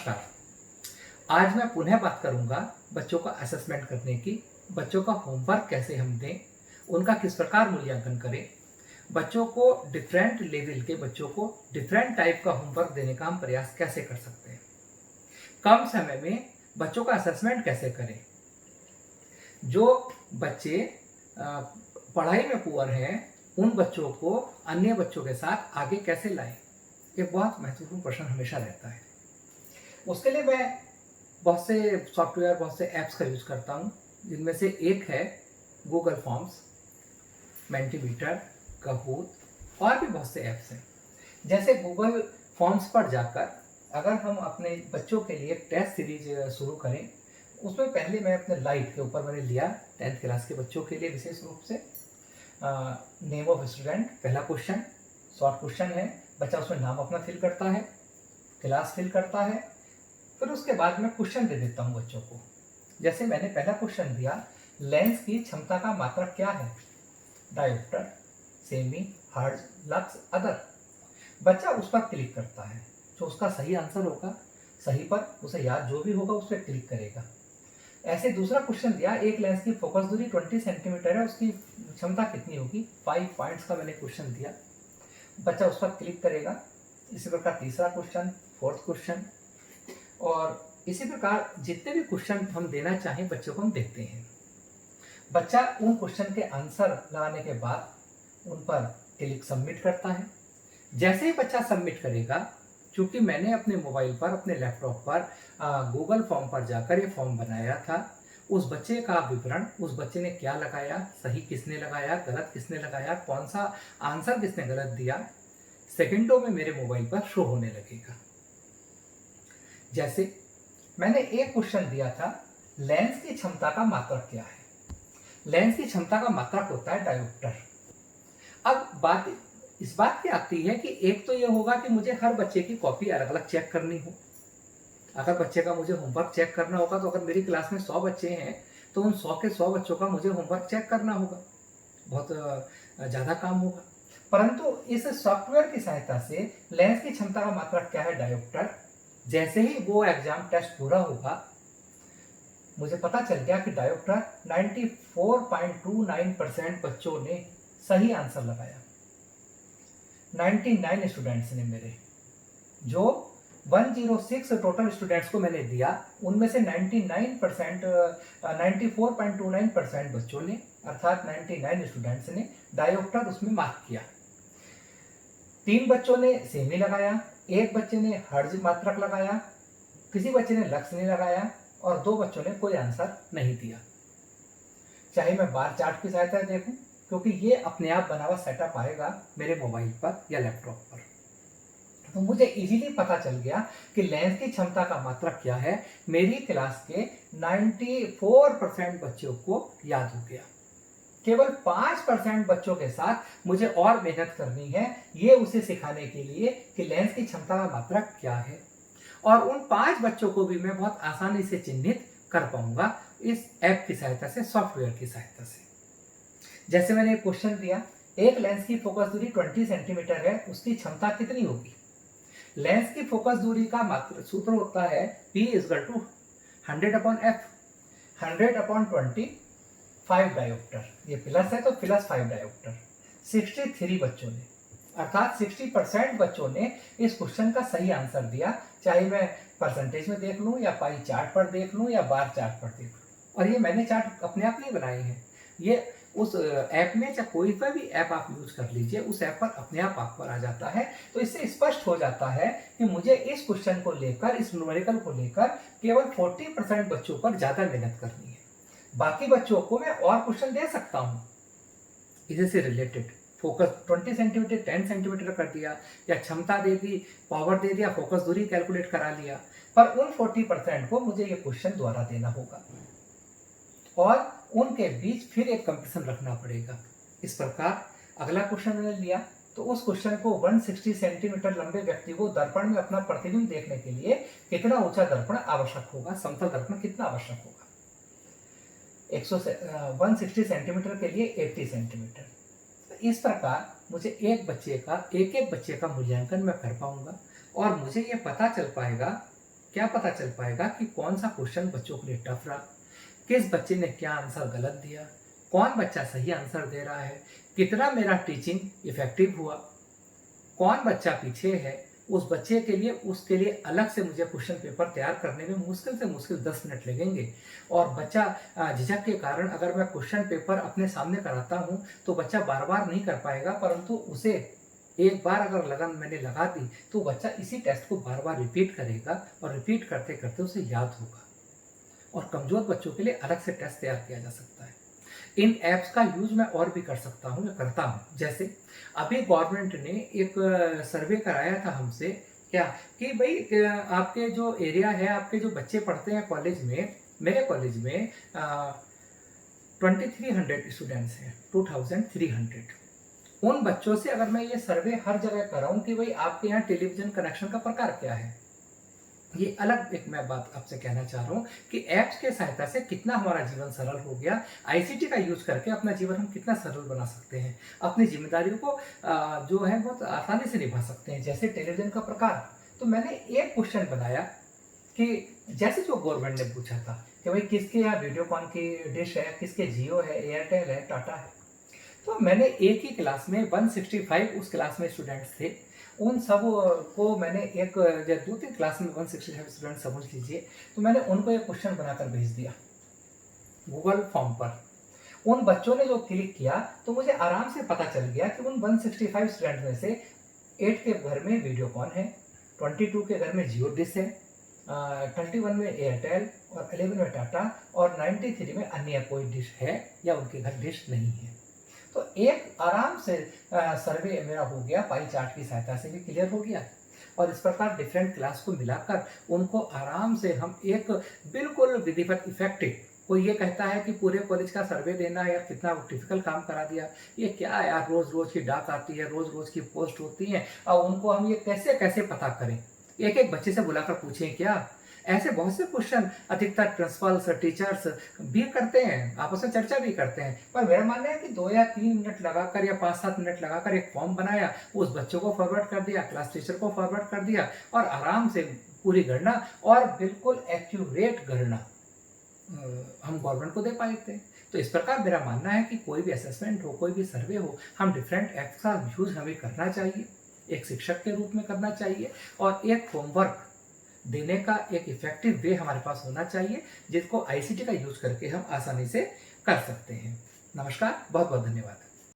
नमस्कार। आज मैं पुनः बात करूंगा बच्चों का असेसमेंट करने की। बच्चों का होमवर्क कैसे हम दें, उनका किस प्रकार मूल्यांकन करें, बच्चों को डिफरेंट लेवल के बच्चों को डिफरेंट टाइप का होमवर्क देने का हम प्रयास कैसे कर सकते हैं, कम समय में बच्चों का असेसमेंट कैसे करें। जो बच्चे पढ़ाई में पुअर हैं, उन बच्चों को अन्य बच्चों के साथ आगे कैसे लाएं, ये बहुत महत्वपूर्ण प्रश्न हमेशा रहता है। उसके लिए मैं बहुत से सॉफ्टवेयर, बहुत से ऐप्स का यूज करता हूँ, जिनमें से एक है गूगल फॉर्म्स, मेंटीमीटर, काहूत और भी बहुत से ऐप्स हैं। जैसे गूगल फॉर्म्स पर जाकर अगर हम अपने बच्चों के लिए एक टेस्ट सीरीज शुरू करें, उसमें पहले मैं अपने लाइट के ऊपर मैंने लिया 10th क्लास के बच्चों के लिए विशेष रूप से नेम ऑफ स्टूडेंट, पहला क्वेश्चन शॉर्ट क्वेश्चन है। बच्चा उसमें नाम अपना फिल करता है, क्लास फिल करता है, फिर उसके बाद मैं क्वेश्चन दे देता हूँ बच्चों को। जैसे मैंने पहला क्वेश्चन दिया, लेंस की क्षमता का मात्रक क्या है? Dioptre, semi, hertz, lux, other. बच्चा उस पर क्लिक करता है, जो उसका सही आंसर होगा, सही पर उसे याद जो भी होगा उस पर क्लिक करेगा। ऐसे दूसरा क्वेश्चन दिया, एक लेंस की फोकस दूरी 20 सेंटीमीटर है, उसकी क्षमता कितनी होगी? 5 पॉइंट्स का मैंने क्वेश्चन दिया, बच्चा उस पर क्लिक करेगा। इसी प्रकार तीसरा क्वेश्चन, फोर्थ क्वेश्चन, और इसी प्रकार जितने भी क्वेश्चन हम देना चाहें बच्चों को हम देखते हैं। बच्चा उन क्वेश्चन के आंसर लगाने के बाद उन पर क्लिक सबमिट करता है। जैसे ही बच्चा सबमिट करेगा, चूंकि मैंने अपने मोबाइल पर, अपने लैपटॉप पर गूगल फॉर्म पर जाकर ये फॉर्म बनाया था, उस बच्चे का विवरण, उस बच्चे ने क्या लगाया, सही किसने लगाया, गलत किसने लगाया, कौन सा आंसर किसने गलत दिया, सेकंडों में मेरे मोबाइल पर शो होने लगेगा। जैसे मैंने एक क्वेश्चन दिया था, लेंस की क्षमता का मात्रक क्या है? लेंस की क्षमता का मात्रक होता है डायोप्टर। अब बात इस बात की आती है कि एक तो यह होगा कि मुझे हर बच्चे की कॉपी अलग अलग चेक करनी हो। अगर बच्चे का मुझे होमवर्क चेक करना होगा, तो अगर मेरी क्लास में 100 बच्चे हैं तो उन 100 के 100 बच्चों का मुझे होमवर्क चेक करना होगा, बहुत ज़्यादा काम होगा। परंतु इस सॉफ्टवेयर की सहायता से लेंस की क्षमता का मात्रक क्या है? डायोप्टर। जैसे ही वो एग्जाम टेस्ट पूरा होगा, मुझे पता चल गया कि डायोप्टर 94.29% बच्चों ने सही आंसर लगाया। 99 स्टूडेंट्स ने मेरे, जो 106 टोटल स्टूडेंट्स को मैंने दिया, उनमें से 99% 94.29% बच्चों ने, अर्थात 99 स्टूडेंट्स ने डायोप्टर उसमें मार्क किया। 3 बच्चों ने सेमी लगाया, एक बच्चे ने हर्ट्ज मात्रक लगाया, किसी बच्चे ने लक्स नहीं लगाया, और 2 बच्चों ने कोई आंसर नहीं दिया। चाहे मैं बार चार्ट की सहायता देखूं, क्योंकि ये अपने आप बना हुआ सेटअप आएगा मेरे मोबाइल पर या लैपटॉप पर, तो मुझे इजीली पता चल गया कि लेंस की क्षमता का मात्रक क्या है। मेरी क्लास के 94% बच्चों को याद हो गया। केवल 5% बच्चों के साथ मुझे और मेहनत करनी है, ये उसे सिखाने के लिए कि लेंस की क्षमता का मात्रक क्या है, और उन 5 बच्चों को भी मैं बहुत आसानी से चिन्हित कर पाऊंगा इस ऐप की सहायता से, सॉफ्टवेयर की सहायता से। जैसे मैंने एक क्वेश्चन दिया, एक लेंस की फोकस दूरी 20 सेंटीमीटर है, उसकी क्षमता कितनी होगी? लेंस की फोकस दूरी का मात्र सूत्र होता है P = 100/f, 100/20, 5 डायोप्टर। ये प्लस है तो +5 डायोप्टर। 63 बच्चों ने, अर्थात 60% बच्चों ने इस क्वेश्चन का सही आंसर दिया, चाहे मैं परसेंटेज में देख लूं या पाई चार्ट पर देख लूं या बार चार्ट पर देख लूं। और ये मैंने चार्ट अपने आप नहीं बनाए हैं, ये उस ऐप में, चाहे कोई सा भी ऐप आप यूज कर लीजिए, उस ऐप पर अपने आप पर आ जाता है। तो इससे स्पष्ट हो जाता है कि मुझे इस क्वेश्चन को लेकर, इस न्यूमेरिकल को लेकर केवल 40% बच्चों पर ज्यादा मेहनत करनी है। बाकी बच्चों को मैं और क्वेश्चन दे सकता हूं इसी से रिलेटेड। फोकस 20 सेंटीमीटर 10 सेंटीमीटर कर दिया, या क्षमता दे दी, पावर दे दिया, फोकस दूरी कैलकुलेट करा लिया, पर उन 40% को मुझे ये क्वेश्चन दोबारा देना होगा, और उनके बीच फिर एक कंपैरिजन रखना पड़ेगा। इस प्रकार अगला क्वेश्चन मैंने लिया, तो उस क्वेश्चन को 160 सेंटीमीटर लंबे व्यक्ति को दर्पण में अपना प्रतिबिंब देखने के लिए कितना ऊंचा दर्पण आवश्यक होगा, समतल दर्पण कितना आवश्यक होगा? 160 सेंटीमीटर के लिए 80 सेंटीमीटर। इस प्रकार मुझे एक एक बच्चे का मूल्यांकन मैं कर पाऊंगा, और मुझे यह पता चल पाएगा क्या पता चल पाएगा कि कौन सा क्वेश्चन बच्चों के लिए टफ रहा, किस बच्चे ने क्या आंसर गलत दिया, कौन बच्चा सही आंसर दे रहा है, कितना मेरा टीचिंग इफेक्टिव हुआ, कौन बच्चा पीछे है। उस बच्चे के लिए उसके लिए अलग से मुझे क्वेश्चन पेपर तैयार करने में मुश्किल से मुश्किल 10 मिनट लगेंगे। और बच्चा झिझक के कारण अगर मैं क्वेश्चन पेपर अपने सामने कराता हूँ तो बच्चा बार बार नहीं कर पाएगा, परंतु उसे एक बार अगर लगन मैंने लगा दी तो बच्चा इसी टेस्ट को बार बार रिपीट करेगा और रिपीट करते करते उसे याद होगा। और कमजोर बच्चों के लिए अलग से टेस्ट तैयार किया जा सकता है। इन ऐप्स का यूज मैं और भी कर सकता हूँ, मैं करता हूँ। जैसे अभी गवर्नमेंट ने एक सर्वे कराया था हमसे, क्या कि भाई आपके जो एरिया है, आपके जो बच्चे पढ़ते हैं कॉलेज में, मेरे कॉलेज में 2300 स्टूडेंट्स हैं, 2300। उन बच्चों से अगर मैं ये सर्वे हर जगह कराऊं कि भाई आपके यहाँ टेलीविजन कनेक्शन का प्रकार क्या है, ये अलग एक मैं बात आपसे कहना चाह रहा हूँ कि ऐप्स के सहायता से कितना हमारा जीवन सरल हो गया। आईसीटी का यूज करके अपना जीवन हम कितना सरल बना सकते हैं, अपनी जिम्मेदारियों को जो है बहुत आसानी से निभा सकते हैं। जैसे टेलीविजन का प्रकार, तो मैंने एक क्वेश्चन बनाया कि जैसे जो गवर्नमेंट ने पूछा था कि भाई किसके यहाँ वीडियोकॉन की डिश है, किसके जियो है, एयरटेल है, टाटा है। तो मैंने एक ही क्लास में 165 उस क्लास में स्टूडेंट्स थे, उन सब को मैंने एक या 2-3 क्लास में 165 स्टूडेंट समझ लीजिए, तो मैंने उनको एक क्वेश्चन बनाकर भेज दिया गूगल फॉर्म पर। उन बच्चों ने जो क्लिक किया तो मुझे आराम से पता चल गया कि उन 165 स्टूडेंट में से 8 के घर में वीडियोकॉन है, 22 के घर में जियो डिश है, 21 में एयरटेल और 11 में टाटा और 93 में अन्य कोई डिश है या उनके घर डिश नहीं है। तो एक आराम से सर्वे मेरा हो गया, पाई चार्ट की सहायता से भी क्लियर हो गया। और इस प्रकार डिफरेंट क्लास को मिलाकर उनको आराम से हम एक बिल्कुल विधिवत इफेक्टिव, कोई ये कहता है कि पूरे कॉलेज का सर्वे देना या कितना डिफिकल्ट काम करा दिया, ये क्या यार, रोज रोज की डाक आती है, रोज रोज की पोस्ट होती है, और उनको हम ये कैसे कैसे पता करें, एक एक बच्चे से बुलाकर पूछें क्या। ऐसे बहुत से क्वेश्चन अधिकतर प्रिंसिपल्स टीचर्स भी करते हैं, आपस में चर्चा भी करते हैं। पर मेरा मानना है कि 2 या 3 मिनट लगाकर या 5-7 मिनट लगाकर एक फॉर्म बनाया, उस बच्चों को फॉरवर्ड कर दिया, क्लास टीचर को फॉरवर्ड कर दिया और आराम से पूरी गणना और बिल्कुल एक्यूरेट गणना हम गवर्नमेंट को दे पाए थे। तो इस प्रकार मेरा मानना है कि कोई भी असेसमेंट हो, कोई भी सर्वे हो, हम डिफरेंट ऐप्स का यूज हमें करना चाहिए, एक शिक्षक के रूप में करना चाहिए और एक होमवर्क देने का एक इफेक्टिव वे हमारे पास होना चाहिए, जिसको आईसीटी का यूज करके हम आसानी से कर सकते हैं। नमस्कार, बहुत बहुत धन्यवाद।